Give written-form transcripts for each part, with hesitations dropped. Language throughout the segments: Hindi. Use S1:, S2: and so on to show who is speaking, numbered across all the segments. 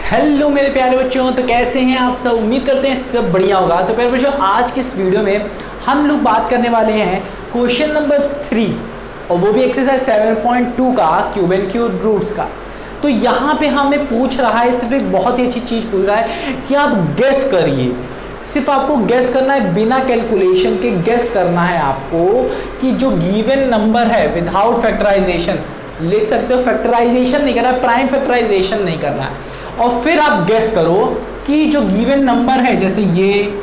S1: हेलो मेरे प्यारे बच्चों, तो कैसे हैं आप सब। उम्मीद करते हैं सब बढ़िया होगा। तो प्यारे बच्चों, आज की इस वीडियो में हम लोग बात करने वाले हैं क्वेश्चन नंबर 3 और वो भी एक्सरसाइज 7.2 का क्यूब एंड क्यूब रूट्स का। तो यहाँ पे हमें पूछ रहा है, सिर्फ एक बहुत ही अच्छी चीज़ पूछ रहा है कि आप गेस करिए। सिर्फ आपको गेस करना है, बिना कैलकुलेशन के गेस करना है आपको कि जो गिवन नंबर है विदाउट फैक्टराइजेशन, लिख सकते हो, फैक्टराइजेशन नहीं करना है, प्राइम फैक्टराइजेशन नहीं करना है, और फिर आप गेस करो कि जो गिवन नंबर है जैसे ये,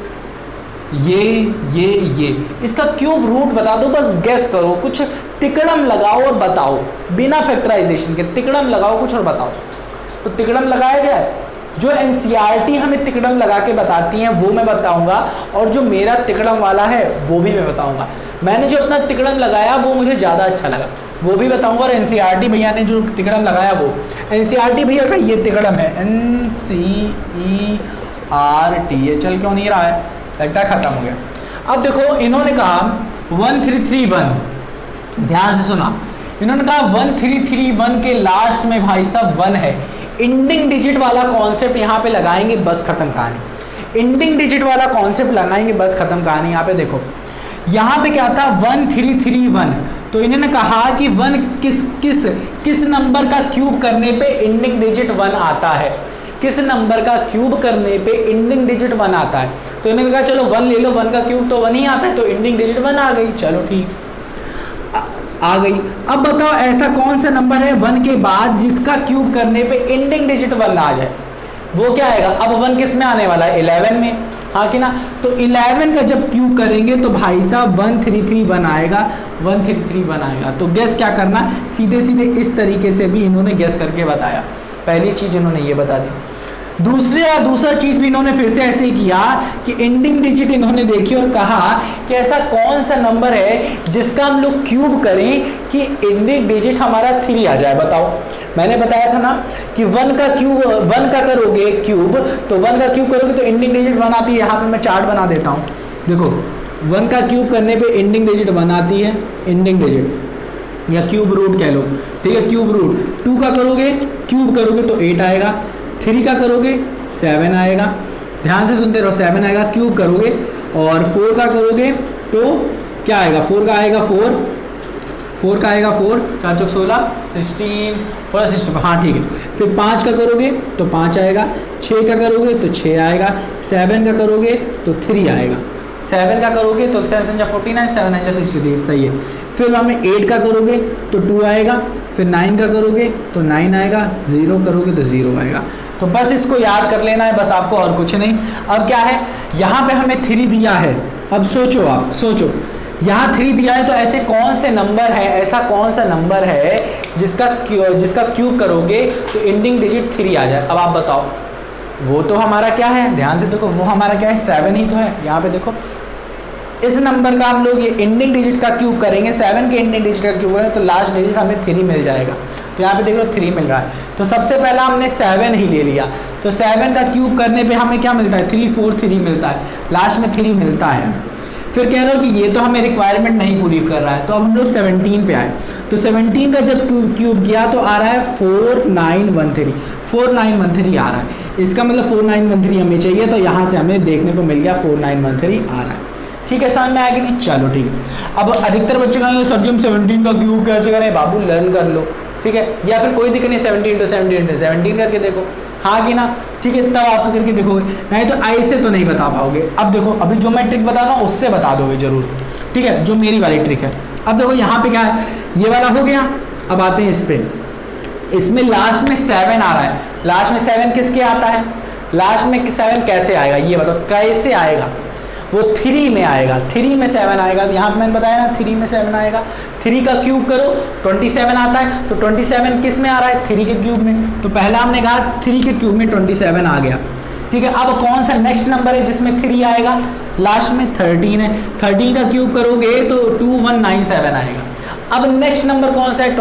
S1: इसका क्यूब रूट बता दो। बस गेस करो, कुछ तिकड़म लगाओ और बताओ, बिना फैक्टराइजेशन के तिकड़म लगाओ कुछ और बताओ। तो तिकड़म लगाया जाए, जो एनसीईआरटी हमें तिकड़म लगा के बताती हैं वो मैं बताऊंगा, और जो मेरा तिकड़म वाला है वो भी मैं बताऊंगा। मैंने जो अपना तिकड़म लगाया वो मुझे ज़्यादा अच्छा लगा, वो भी बताऊंगा। और एनसीईआरटी भैया ने जो तिकड़म लगाया, वो एनसीईआरटी भैया का ये तिकड़म है, NCERT। ये चल क्यों नहीं रहा है, लगता है खत्म हो गया। अब देखो, इन्होंने कहा 1331, ध्यान से सुना, इन्होंने कहा 1331 के लास्ट में भाई साहब 1 है। इंडिंग डिजिट वाला कॉन्सेप्ट यहाँ पे लगाएंगे, बस खत्म कहानी। इंडिंग डिजिट वाला कॉन्सेप्ट लगाएंगे, बस खत्म कहानी। यहाँ पे देखो, यहाँ पे क्या था 1331, तो इन्होंने कहा कि 1 किस नंबर का क्यूब करने पे इंडिंग डिजिट 1 आता है, किस नंबर का क्यूब करने पे इंडिंग डिजिट 1 आता है। तो इन्होंने कहा चलो 1 ले लो, 1 का क्यूब तो 1 ही आता है, तो इंडिंग डिजिट 1 आ गई। चलो ठीक, आ गई। अब बताओ ऐसा कौन सा नंबर है 1 के बाद जिसका क्यूब करने पे इंडिंग डिजिट 1 आ जाए, वो क्या आएगा। अब 1 किस में आने वाला है, 11 में, हाँ कि ना। तो 11 का जब क्यूब करेंगे तो भाई साहब 1331 आएगा, 1331 आएगा। तो गेस क्या करना, सीधे सीधे इस तरीके से भी इन्होंने गेस करके बताया। पहली चीज इन्होंने ये बता दी। दूसरा चीज भी इन्होंने फिर से ऐसे ही किया कि इंडिंग डिजिट इन्होंने देखी और कहा कि ऐसा कौन सा नंबर है जिसका हम लोग क्यूब करें कि इंडिंग डिजिट हमारा 3 आ जाए। बताओ, मैंने बताया था ना कि 1 का करोगे क्यूब, तो 1 का क्यूब करोगे तो इंडिंग डिजिट 1 आती है। यहाँ पे मैं चार्ट बना देता हूँ, देखो 1 का क्यूब करने पे इंडिंग डिजिट 1 आती है, इंडिंग डिजिट या क्यूब रूट कह लो, ठीक है, क्यूब रूट। 2 का करोगे क्यूब करोगे तो 8 आएगा, 3 का करोगे 7 आएगा, ध्यान से सुनते रहो, 7 आएगा क्यूब करोगे। और 4 का करोगे तो क्या आएगा, 4 का आएगा 4 का आएगा 4, 4 चौक 16, 16 और 16, हाँ ठीक है। फिर 5 का करोगे तो 5 आएगा, 6 का करोगे तो 6 आएगा, 7 का करोगे तो 3 आएगा, 7 का करोगे तो 7 संजा 49, 7 संजा 68, सही है। फिर हमें 8 का करोगे तो 2 आएगा, फिर 9 का करोगे तो 9 आएगा, 0 करोगे तो 0 आएगा। तो बस इसको याद कर लेना है, बस आपको, और कुछ नहीं। अब क्या है, यहाँ पे हमें 3 दिया है। अब सोचो, आप सोचो, यहाँ 3 दिया है, तो ऐसा कौन सा नंबर है जिसका क्यूब करोगे तो इंडिंग डिजिट 3 आ जाए। अब आप बताओ, वो तो हमारा क्या है, ध्यान से देखो, वो हमारा क्या है, 7 ही तो है। यहाँ पे देखो, इस नंबर का हम लोग ये इंडिंग डिजिट का क्यूब करेंगे, 7 के इंडिंग डिजिट का क्यूब करेंगे तो लास्ट डिजिट हमें 3 मिल जाएगा। तो यहाँ पे देख लो 3 मिल रहा है, तो सबसे पहला हमने 7 ही ले लिया। तो 7 का क्यूब करने पे हमें क्या मिलता है, 3 4 3 मिलता है, लास्ट में 3 मिलता है। फिर कह रहे हो कि ये तो हमें रिक्वायरमेंट नहीं पूरी कर रहा है, तो अब हम लोग 17 पे आए। तो 17 का जब क्यूब किया तो आ रहा है 4913 आ रहा है। इसका मतलब 4913 हमें चाहिए, तो यहाँ से हमें देखने को मिल गया 4913 आ रहा है। ठीक है, समझ में आएगी नहीं, चलो ठीक है। अब अधिकतर बच्चे कहेंगे सर जी हम 17 का क्यूब कैसे करें, बाबू लर्न कर लो, ठीक है, या फिर कोई दिक्कत नहीं, 17 करके देखो, हाँ कि ना, ठीक है, तब आप करके देखोगे, नहीं तो ऐसे तो नहीं बता पाओगे। अब देखो, अभी जो मैं ट्रिक बता रहा हूँ उससे बता दोगे जरूर, ठीक है, जो मेरी वाली ट्रिक है। अब देखो यहाँ पे क्या है, ये वाला हो गया। अब आते हैं इस पे, इसमें लास्ट में 7 आ रहा है। लास्ट में 7 किसके आता है, लास्ट में 7 कैसे आएगा, ये बताओ कैसे आएगा। वो 3 में आएगा, 3 में 7 आएगा। तो यहाँ पे मैंने बताया ना 3 में 7 आएगा। 3 का क्यूब करो 27 आता है, तो 27 किस में आ रहा है, 3 के क्यूब में। तो पहला हमने कहा 3 के क्यूब में 27 आ गया, ठीक है। अब कौन सा नेक्स्ट नंबर है जिसमें 3 आएगा, लास्ट में 13 है। 13 का क्यूब करोगे तो 2197 आएगा। अब नेक्स्ट नंबर कौन सा है,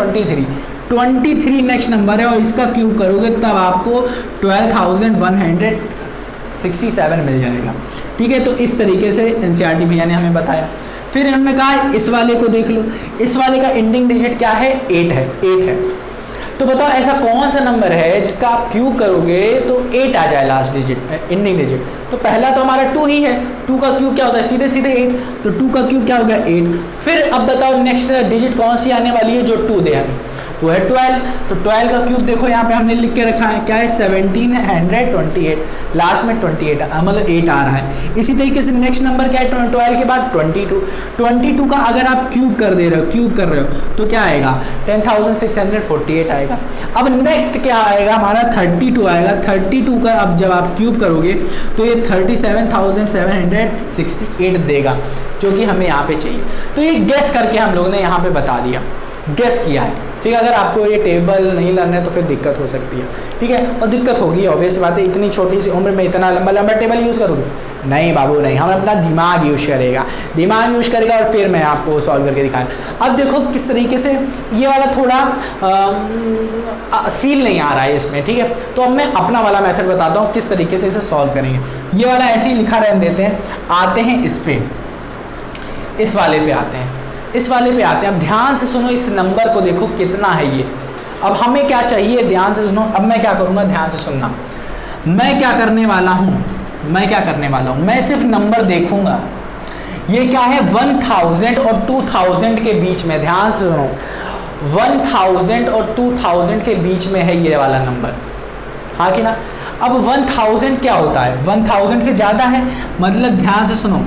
S1: 23 नेक्स्ट नंबर है, और इसका क्यूब करोगे तब आपको 12,167 मिल जाएगा, ठीक है। तो इस तरीके से एनसीईआरटी भैया ने हमें बताया। फिर इन्होंने कहा इस वाले को देख लो, इस वाले का इंडिंग डिजिट क्या है, 8 है। तो तो बताओ ऐसा कौन सा नंबर है जिसका आप क्यूब करोगे तो 8 आ जाए लास्ट डिजिट, एंडिंग डिजिट। तो पहला तो हमारा 2 ही है, 2 का क्यूब क्या होता है, सीधे सीधे 8, तो 2 का क्यूब क्या होगा 8। फिर अब बताओ नेक्स्ट डिजिट कौन सी आने वाली है जो 2 दे हमें, वो है 12। तो 12 का क्यूब देखो यहाँ पे हमने लिख के रखा है क्या है 1728, लास्ट में 28 मतलब 8 आ रहा है। इसी तरीके से नेक्स्ट नंबर क्या है 12 के बाद 22 का अगर आप क्यूब कर दे रहे हो, क्यूब कर रहे हो तो क्या आएगा 10,648 आएगा। अब नेक्स्ट क्या आएगा हमारा 32 आएगा। 32 का अब जब आप क्यूब करोगे तो ये 37,768 देगा, जो कि हमें यहाँ पे चाहिए। तो ये गेस करके हम लोगों ने यहाँ पे बता दिया, गेस किया है, ठीक है। अगर आपको ये टेबल नहीं लर्न है तो फिर दिक्कत हो सकती है, ठीक है। और दिक्कत होगी, ऑब्वियस बात है, इतनी छोटी सी उम्र में इतना लंबा लंबा टेबल यूज़ करोगे, नहीं बाबू नहीं, हम अपना दिमाग यूज़ करेगा, दिमाग यूज़ करेगा और फिर मैं आपको सॉल्व करके दिखाऊँ। अब देखो किस तरीके से ये वाला थोड़ा फील नहीं आ रहा है इसमें, ठीक है। तो अब मैं अपना वाला मेथड बताता हूँ किस तरीके से इसे सॉल्व करेंगे। ये वाला ऐसे ही लिखा रहने देते हैं, आते हैं इस पे, इस वाले पे आते हैं, इस वाले पे आते हैं। अब ध्यान से सुनो, इस नंबर को देखो कितना है ये। अब हमें क्या चाहिए, ध्यान से सुनो। अब मैं क्या करूँगा, ध्यान से सुनना, मैं क्या करने वाला हूँ, मैं क्या करने वाला हूँ, मैं सिर्फ नंबर देखूंगा। ये क्या है 1000 और 2000 के बीच में, ध्यान से सुनो, 1000 और 2000 के बीच में है ये वाला नंबर, हाँ कि ना। अब 1000 क्या होता है, 1000 से ज़्यादा है, मतलब ध्यान से सुनो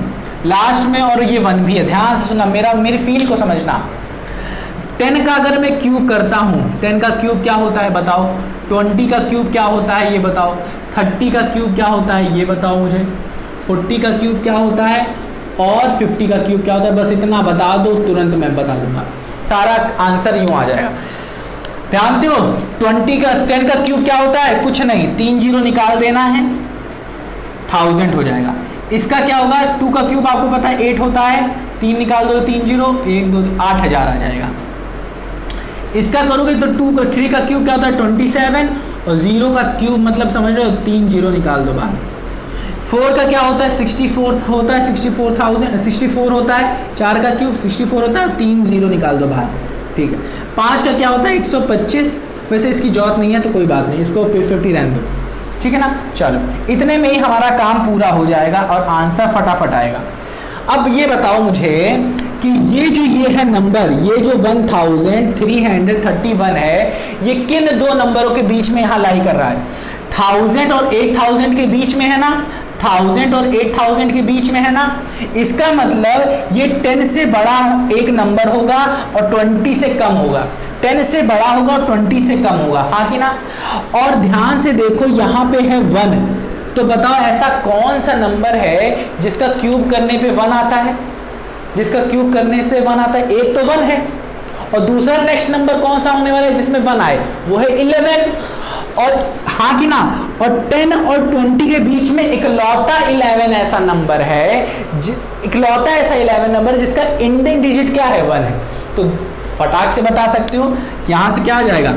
S1: लास्ट में, और ये 1 भी है, ध्यान से सुनना, मेरी फील को समझना। 10 का अगर मैं क्यूब करता हूँ, 10 का क्यूब क्या होता है बताओ, 20 का क्यूब क्या होता है ये बताओ, 30 का क्यूब क्या होता है ये बताओ मुझे, 40 का क्यूब क्या होता है, और 50 का क्यूब क्या होता है। बस इतना बता दो, तुरंत मैं बता दूंगा, सारा आंसर यूँ आ जाएगा। ध्यान दो, 10 का क्यूब क्या होता है, कुछ नहीं, 3 जीरो निकाल देना है, 1000 हो जाएगा। इसका क्या होगा, 2 का क्यूब आपको पता है 8 होता है, 3 निकाल दो, 3 जीरो, 1 2 8000 आ जाएगा। इसका करोगे तो 3 का क्यूब क्या होता है 27, और 0 का क्यूब मतलब समझ रहे हो 3 जीरो निकाल दो बाहर। 4 का क्या होता है 64 होता है, 64 होता है, 4 का क्यूब 64 होता है, 3 जीरो निकाल दो बाहर, ठीक है। 5 का क्या होता है 125, वैसे इसकी जरूरत नहीं है तो कोई बात नहीं, इसको 50 रहने दो, ठीक है ना। चलो इतने में ही हमारा काम पूरा हो जाएगा और आंसर फटाफट आएगा। अब ये बताओ मुझे कि ये है नंबर, ये जो 1331 है, ये किन दो नंबरों के बीच में यहाँ लाई कर रहा है, 1000 और 8000 के बीच में है ना, 1000 और 8000 के बीच में है ना। इसका मतलब ये 10 से बड़ा एक नंबर होगा और 20 से कम होगा, 10 से बड़ा होगा और 20 से कम होगा, हाँ कि ना। और ध्यान से देखो यहाँ पे है 1, तो बताओ ऐसा कौन सा नंबर है जिसका क्यूब करने पे 1 आता है, जिसका क्यूब करने से 1 आता है। एक तो 1 है, और दूसरा नेक्स्ट नंबर कौन सा होने वाला है जिसमें 1 आए, वो है 11, और हाँ कि ना। और 10 और 20 के बीच में इकलौता 11 ऐसा नंबर है, इकलौता ऐसा 11 नंबर जिसका एंडिंग डिजिट क्या है 1 है। तो फटाक से बता सकते हो यहाँ से क्या आ जाएगा,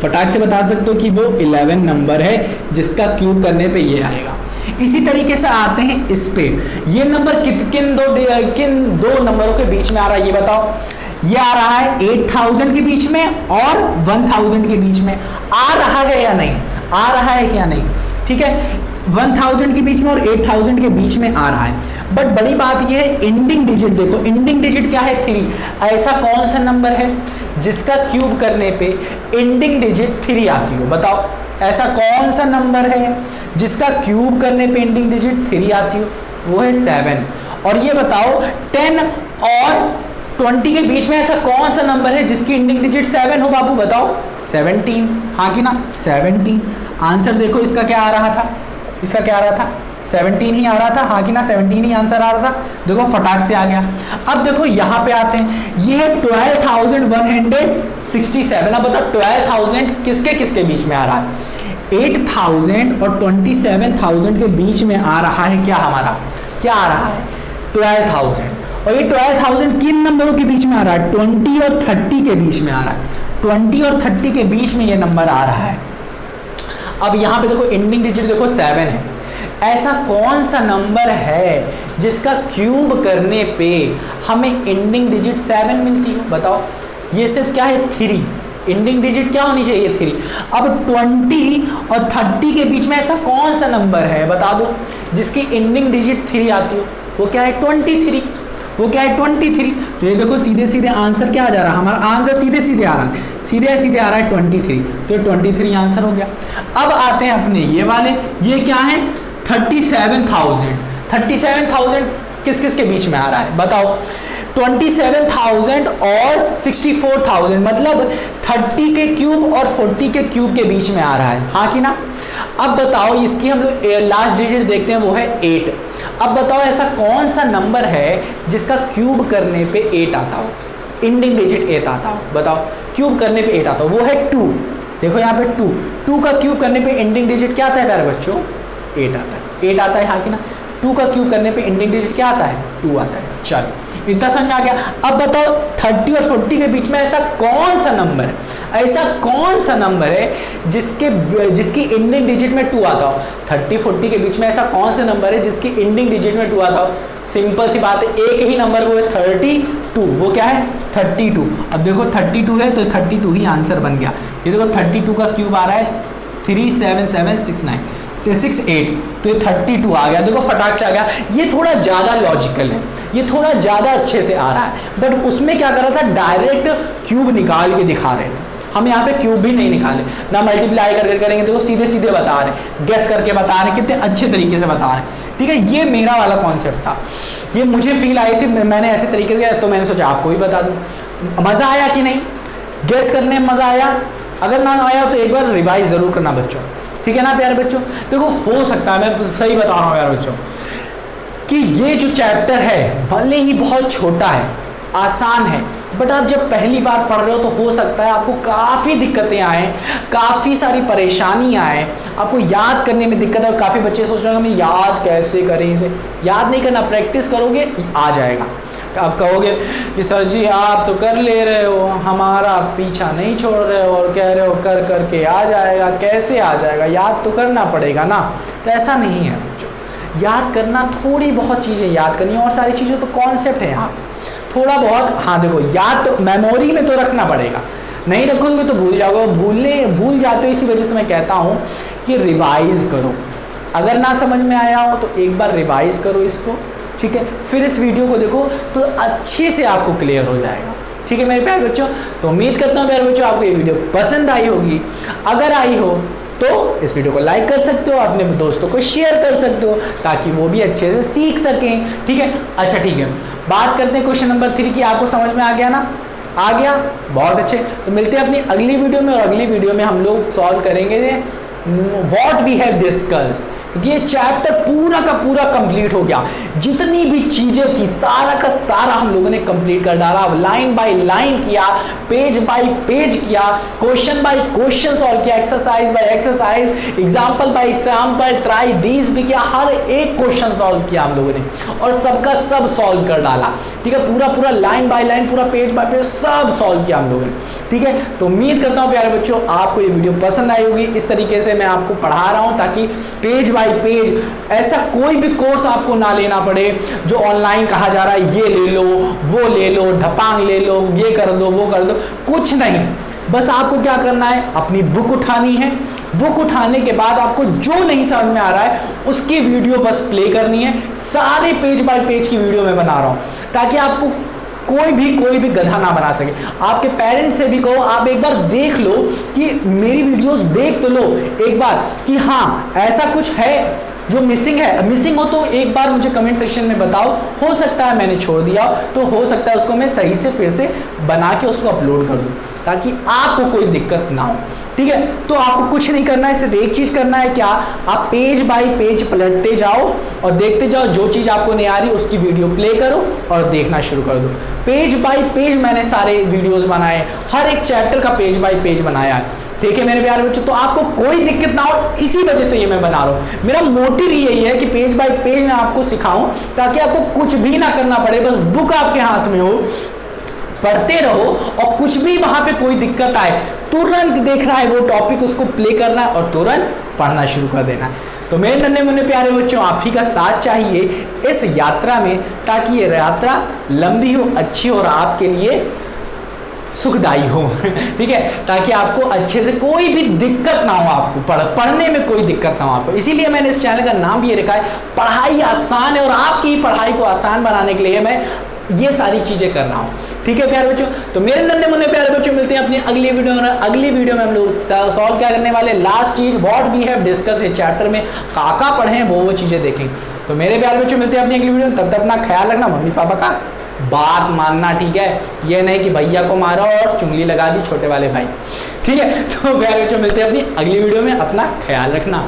S1: फटाक से बता सकते हो कि वो 11 नंबर है जिसका क्यूब करने पे ये आएगा। इसी तरीके से आते हैं इस पे, ये नंबर किन दो नंबरों के बीच में आ रहा है ये बताओ। ये आ रहा है 8000 के बीच में और 1000 के बीच में, आ रहा है या नहीं, आ रहा है क्या नहीं, ठीक है। 1000 के बीच में और 8000 के बीच में आ रहा है। बट बड़ी बात ये है एंडिंग डिजिट देखो, एंडिंग डिजिट क्या है 3। ऐसा कौन सा नंबर है जिसका क्यूब करने पे एंडिंग डिजिट 3 आती हो, बताओ ऐसा कौन सा नंबर है जिसका क्यूब करने पे एंडिंग डिजिट 3 आती हो, वो है 7। और ये बताओ 10 और 20 के बीच में ऐसा कौन सा नंबर है जिसकी एंडिंग डिजिट 7 हो, बाबू बताओ 17, हाँ कि ना 17। आंसर देखो इसका क्या आ रहा था, इसका क्या आ रहा था 17 ही आ रहा था, हाँ कि ना 17 ही आंसर आ रहा था। देखो फटाक से आ गया। अब देखो यहाँ पे आते हैं, ये है 12,167। अब बताओ 12,000 किसके किसके बीच में आ रहा है, 8,000 और 27,000 के बीच में आ रहा है। क्या हमारा क्या आ रहा है 12,000, और ये 12,000 किन नंबरों के बीच में आ रहा है 20 और 30 के बीच में आ रहा है, 20 और 30 के बीच में ये नंबर आ रहा है। अब यहाँ पे देखो एंडिंग डिजिट देखो 7 है। ऐसा कौन सा नंबर है जिसका क्यूब करने पे हमें एंडिंग डिजिट 7 मिलती हो, बताओ। ये सिर्फ क्या है 3, एंडिंग डिजिट क्या होनी चाहिए 3। अब 20 और 30 के बीच में ऐसा कौन सा नंबर है बता दो जिसकी एंडिंग डिजिट 3 आती हो, वो क्या है 23, वो क्या है 23। तो ये देखो सीधे सीधे आंसर क्या आ जा रहा है, हमारा आंसर सीधे सीधे आ रहा है, सीधे सीधे आ रहा है 23, तो ये 23 आंसर हो गया। अब आते हैं अपने ये वाले, ये क्या है 37,000, 37,000 किस किस के बीच में आ रहा है बताओ, 27,000 और 64,000, मतलब 30 के क्यूब और 40 के क्यूब के बीच में आ रहा है, हाँ कि ना। अब बताओ इसकी हम लोग लास्ट डिजिट देखते हैं, वो है 8। अब बताओ ऐसा कौन सा नंबर है जिसका क्यूब करने पे 8 आता हो, एंडिंग डिजिट 8 आता हो, बताओ क्यूब करने पे 8 आता हो, वो है 2। देखो यहाँ पे 2 का क्यूब करने पे एंडिंग डिजिट क्या आता है प्यारे बच्चों, 8 आता है, 8 आता है, हाँ कि ना। 2 का क्यूब करने पे एंडिंग डिजिट क्या आता है, 2 आता है। चलो इतना समझ में आ गया। अब बताओ 30 और 40 के बीच में ऐसा कौन सा नंबर है, ऐसा कौन सा नंबर है जिसकी एंडिंग डिजिट में 2 आता हो। 30-40 के बीच में ऐसा कौन सा नंबर है जिसकी एंडिंग डिजिट में 2 आता हो, सिंपल सी बात है, एक ही नंबर वो है 32, वो क्या है 32। अब देखो 32 है तो 32 ही आंसर बन गया। ये देखो 32 का क्यूब आ रहा है 37769 तो 68, तो ये 32 आ गया, देखो फटाक से आ गया। ये थोड़ा ज़्यादा लॉजिकल है, ये थोड़ा ज़्यादा अच्छे से आ रहा है, बट उसमें क्या कर रहा था डायरेक्ट क्यूब निकाल के दिखा रहे थे, हम यहाँ पे क्यूब भी नहीं निकाले ना, मल्टीप्लाई करके करेंगे, देखो सीधे सीधे बता रहे, गेस करके बता रहे, कितने अच्छे तरीके से बता रहे। ठीक है, ये मेरा वाला कॉन्सेप्ट था, ये मुझे फील आई थी, मैंने ऐसे तरीके से, तो मैंने सोचा आपको भी बता दूँ। मज़ा आया कि नहीं, गेस करने में मज़ा आया? अगर ना आया तो एक बार रिवाइज ज़रूर करना बच्चों, ठीक है ना प्यारे बच्चों। देखो हो सकता है, मैं सही बता रहा हूँ प्यारे बच्चों, कि ये जो चैप्टर है भले ही बहुत छोटा है, आसान है, बट आप जब पहली बार पढ़ रहे हो तो हो सकता है आपको काफ़ी दिक्कतें आए, काफ़ी सारी परेशानी आए, आपको याद करने में दिक्कत है। और काफ़ी बच्चे सोच रहे हैं हमें याद कैसे करें, इसे याद नहीं करना, प्रैक्टिस करोगे आ जाएगा। आप कहोगे कि सर जी आप तो कर ले रहे हो, हमारा पीछा नहीं छोड़ रहे हो और कह रहे हो कर करके आ जाएगा, कैसे आ जाएगा, याद तो करना पड़ेगा ना। तो ऐसा नहीं है बच्चों, याद करना, थोड़ी बहुत चीज़ें याद करनी है, और सारी चीज़ें तो कॉन्सेप्ट है यहाँ थोड़ा बहुत। हाँ देखो याद तो मेमोरी में तो रखना पड़ेगा, नहीं रखोगे तो भूल जाओगे, भूल जाते हो। इसी वजह से मैं कहता हूँ कि रिवाइज करो, अगर ना समझ में आया हो तो एक बार रिवाइज करो इसको, ठीक है, फिर इस वीडियो को देखो तो अच्छे से आपको क्लियर हो जाएगा। ठीक है मेरे प्यारे बच्चों, तो उम्मीद करता हूँ प्यारे बच्चों आपको ये वीडियो पसंद आई होगी। अगर आई हो तो इस वीडियो को लाइक कर सकते हो, अपने दोस्तों को शेयर कर सकते हो ताकि वो भी अच्छे से सीख सकें। ठीक है, अच्छा ठीक है, बात करते हैं क्वेश्चन नंबर 3 की। आपको समझ में आ गया ना? आ गया, बहुत अच्छे। तो मिलते हैं अपनी अगली वीडियो में, और अगली वीडियो में हम लोग सॉल्व करेंगे व्हाट वी हैव डिस्कस्ड, क्योंकि ये चैप्टर पूरा का पूरा कंप्लीट हो गया। जितनी भी चीजें थी सारा का सारा हम लोगों ने कंप्लीट कर डाला, लाइन बाय लाइन किया, पेज बाय पेज किया, क्वेश्चन बाय क्वेश्चन सॉल्व किया, exercise by exercise, example by example, try these भी किया, हर एक क्वेश्चन सॉल्व किया हम लोगों ने और सबका सब सॉल्व कर डाला। ठीक है, पूरा पूरा लाइन बाय लाइन, पूरा पेज बाय पेज सब सॉल्व किया हम लोगों ने। ठीक है, तो उम्मीद करता हूँ प्यारे बच्चों आपको ये वीडियो पसंद आई होगी। इस तरीके से मैं आपको पढ़ा रहा हूँ ताकि पेज बाय पेज ऐसा कोई भी कोर्स आपको ना लेना पड़े जो ऑनलाइन कहा जा रहा है ये ले लो, वो ले लो, ढपांग ले लो, ये कर दो, वो कर दो, कुछ नहीं। बस आपको क्या करना है, अपनी बुक उठानी है, बुक उठाने के बाद आपको जो नहीं समझ में आ रहा है उसकी वीडियो बस प्ले करनी है। सारे पेज बाय पेज की वीडियो मैं बना रहा हूं ताकि आपको कोई भी गधा ना बना सके। आपके पेरेंट्स से भी कहो आप एक बार देख लो कि मेरी वीडियोस देख तो लो एक बार कि हाँ ऐसा कुछ है जो मिसिंग है। मिसिंग हो तो एक बार मुझे कमेंट सेक्शन में बताओ, हो सकता है मैंने छोड़ दिया तो हो सकता है उसको मैं सही से फिर से बना के उसको अपलोड कर दूं ताकि आपको कोई दिक्कत ना हो। ठीक है, तो आपको कुछ नहीं करना है, सिर्फ एक चीज करना है, क्या, आप पेज बाय पेज पलटते जाओ और देखते जाओ, जो चीज आपको नहीं आ रही उसकी वीडियो प्ले करो और देखना शुरू कर दो। पेज बाय पेज मैंने सारे वीडियोस बनाए, हर एक चैप्टर का पेज बाय पेज बनाया है। ठीक है मेरे प्यारे बच्चों, तो आपको कोई दिक्कत ना हो इसी वजह से ये मैं बना रहा हूँ। मेरा मोटिव यही है कि पेज बाय पेज मैं आपको सिखाऊं ताकि आपको कुछ भी ना करना पड़े, बस बुक आपके हाथ में हो, पढ़ते रहो और कुछ भी वहां पे कोई दिक्कत आए तुरंत देख रहा है वो टॉपिक उसको प्ले करना है और तुरंत पढ़ना शुरू कर देना है। तो मेरे नन्हे मुन्ने प्यारे बच्चों आप ही का साथ चाहिए इस यात्रा में ताकि ये यात्रा लंबी हो, अच्छी हो और आपके लिए सुखदायी हो ठीक है, ताकि आपको अच्छे से कोई भी दिक्कत ना हो, आपको पढ़ने में कोई दिक्कत ना हो आपको। इसीलिए मैंने इस चैनल का नाम भी ये रखा है, पढ़ाई आसान है, और आपकी पढ़ाई को आसान बनाने के लिए मैं ये सारी चीजें कर रहा हूँ। ठीक है प्यारे बच्चों, तो मेरे नन्हे मुन्ने प्यारे बच्चों, मिलते हैं अपनी अगली वीडियो में। अगली वीडियो में हम लोग सॉल्व क्या करने वाले, लास्ट चीज व्हाट वी हैव डिस्कस इस चैप्टर में, काका पढ़े वो चीजें देखेंगे। तो मेरे प्यारे बच्चों, मिलते हैं अपनी अगली वीडियो में, तब तक अपना ख्याल रखना, मम्मी पापा का बात मानना, ठीक है, ये नहीं कि भैया को मारा और चुंगली लगा दी छोटे वाले भाई। ठीक है, तो प्यारे बच्चों, मिलते हैं अपनी अगली वीडियो में, अपना ख्याल रखना।